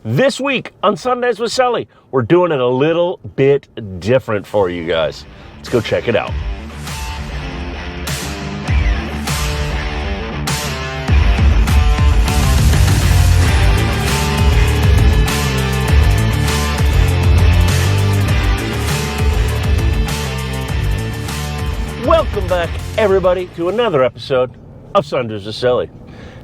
This week on Sundays with Sully, we're doing it a little bit different for you guys. Let's go check it out. Welcome back, everybody, to another episode of Sundays with Sully.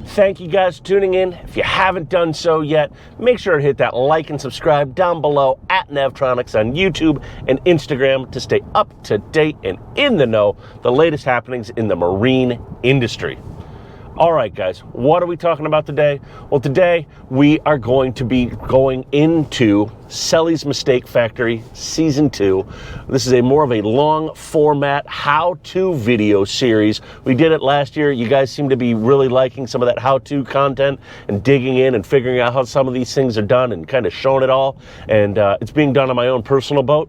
Thank you guys for tuning in. If you haven't done so yet, make sure to hit that like and subscribe down below at Navtronics on YouTube and Instagram to stay up to date and in the know the latest happenings in the marine industry. All right, guys, what are we talking about today? Well, today we are going to be going into Sully's Mistake Factory Season 2. This is more of a long format how-to video series. We did it last year. You guys seem to be really liking some of that how-to content and digging in and figuring out how some of these things are done and kind of showing it all. And it's being done on my own personal boat.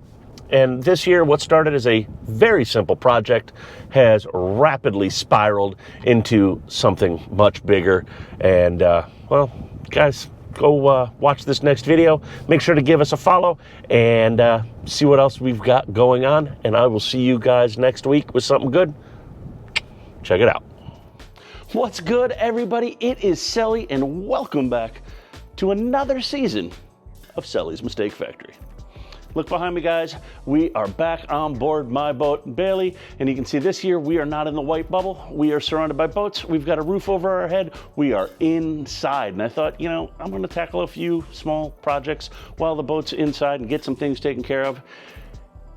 And this year, what started as a very simple project has rapidly spiraled into something much bigger. And, well, guys, go watch this next video. Make sure to give us a follow and see what else we've got going on. And I will see you guys next week with something good. Check it out. What's good, everybody? It is Sully, and welcome back to another season of Sully's Mistake Factory. Look behind me, guys. We are back on board my boat, Bailey, and you can see this year we are not in the white bubble. We are surrounded by boats. We've got a roof over our head. We are inside, and I thought, you know, I'm going to tackle a few small projects while the boat's inside and get some things taken care of.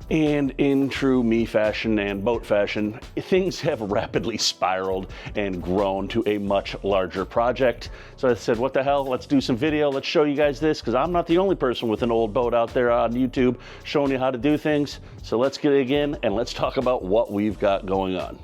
And in true me fashion and boat fashion, things have rapidly spiraled and grown to a much larger project. So I said, what the hell, let's do some video. Let's show you guys this, because I'm not the only person with an old boat out there on YouTube showing you how to do things. So let's get it in and let's talk about what we've got going on.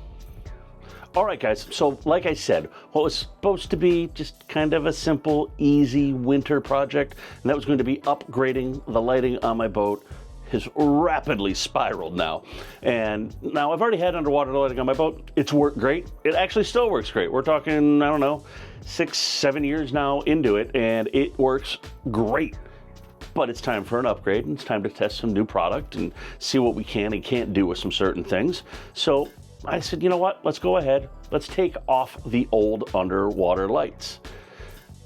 All right, guys, so like I said, what was supposed to be just kind of a simple, easy winter project, and that was going to be upgrading the lighting on my boat, has rapidly spiraled now. And now I've already had underwater lighting on my boat. It's worked great. It actually still works great. We're talking, I don't know, 6-7 years now into it, and it works great. But it's time for an upgrade, and it's time to test some new product and see what we can and can't do with some certain things. So I said, you know what? Let's go ahead. Let's take off the old underwater lights.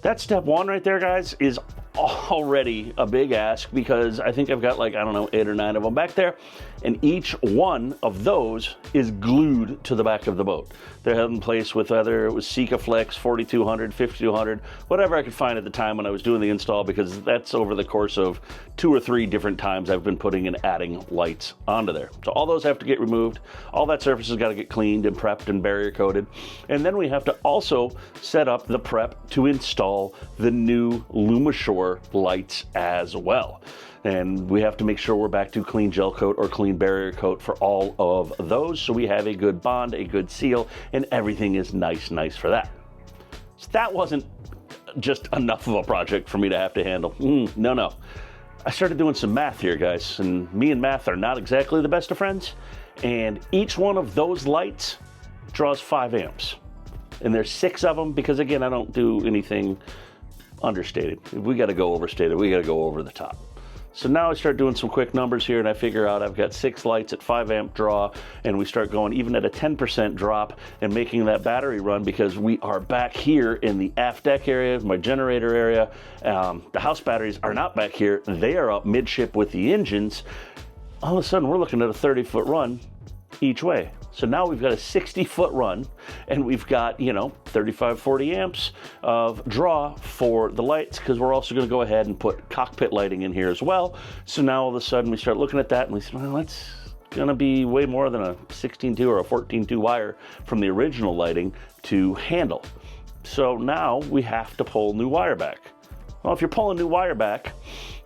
That step one right there, guys, is already a big ask, because I think I've got like, I don't know, 8 or 9 of them back there, and each one of those is glued to the back of the boat. They're held in place with whether it was Sikaflex, 4200, 5200, whatever I could find at the time when I was doing the install, because that's over the course of 2 or 3 different times I've been putting and adding lights onto there. So all those have to get removed. All that surface has got to get cleaned and prepped and barrier coated. And then we have to also set up the prep to install the new LumaShore lights as well. And we have to make sure we're back to clean gel coat or clean barrier coat for all of those, so we have a good bond, a good seal, and everything is nice for that. So that wasn't just enough of a project for me to have to handle. No. I started doing some math here, guys, and me and math are not exactly the best of friends, and each one of those lights draws 5 amps. And there's 6 of them, because again, I don't do anything understated. If we got to go overstated, we got to go over the top. So now I start doing some quick numbers here, and I figure out I've got 6 lights at 5 amp draw, and we start going even at a 10% drop and making that battery run, because we are back here in the aft deck area, my generator area. The house batteries are not back here. They are up midship with the engines. All of a sudden, we're looking at a 30-foot run each way. So now we've got a 60-foot run, and we've got, you know, 35, 40 amps of draw for the lights, because we're also going to go ahead and put cockpit lighting in here as well. So now all of a sudden we start looking at that, and we say, well, that's going to be way more than a 16.2 or a 14.2 wire from the original lighting to handle. So now we have to pull new wire back. Well, if you're pulling new wire back,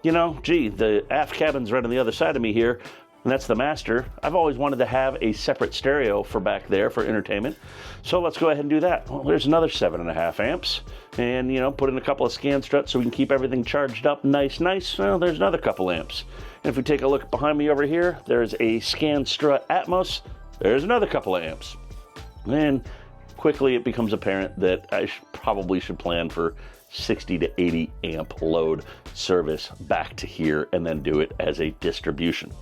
you know, gee, the aft cabin's right on the other side of me here, and that's the master. I've always wanted to have a separate stereo for back there for entertainment. So let's go ahead and do that. Well, there's another 7.5 amps, and, you know, put in a couple of scan struts so we can keep everything charged up nice. Well, there's another couple amps. And if we take a look behind me over here, there's a scan strut Atmos. There's another couple of amps. And quickly it becomes apparent that I probably should plan for 60 to 80 amp load service back to here and then do it as a distribution.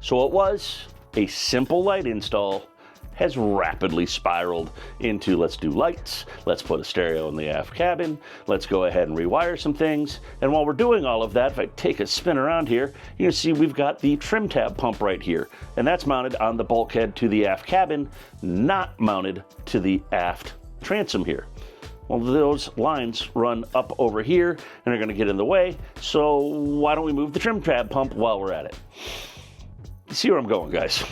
So it was a simple light install, has rapidly spiraled into let's do lights, let's put a stereo in the aft cabin, let's go ahead and rewire some things. And while we're doing all of that, if I take a spin around here, you can see we've got the trim tab pump right here. And that's mounted on the bulkhead to the aft cabin, not mounted to the aft transom here. Well, those lines run up over here and are gonna get in the way, so why don't we move the trim tab pump while we're at it? You see where I'm going, guys?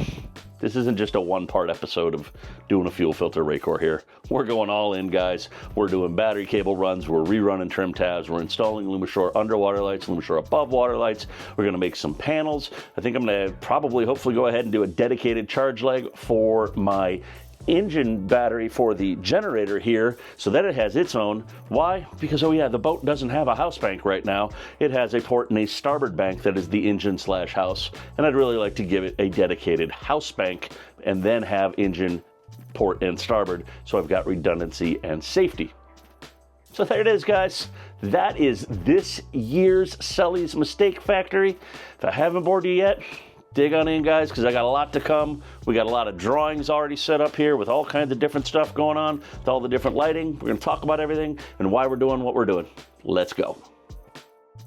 This isn't just a one-part episode of doing a fuel filter Raycor here. We're going all in, guys. We're doing battery cable runs. We're rerunning trim tabs. We're installing Lumishore underwater lights, Lumishore above water lights. We're going to make some panels. I think I'm going to probably, hopefully, go ahead and do a dedicated charge leg for my engine battery for the generator here so that it has its own. Why? Because, oh yeah, the boat doesn't have a house bank right now. It has a port and a starboard bank that is the engine slash house, and I'd really like to give it a dedicated house bank and then have engine, port, and starboard, so I've got redundancy and safety. So there it is, guys. That is this year's Sully's Mistake Factory. If I haven't bored you yet, dig on in, guys, because I got a lot to come. We got a lot of drawings already set up here with all kinds of different stuff going on, with all the different lighting. We're going to talk about everything and why we're doing what we're doing. Let's go.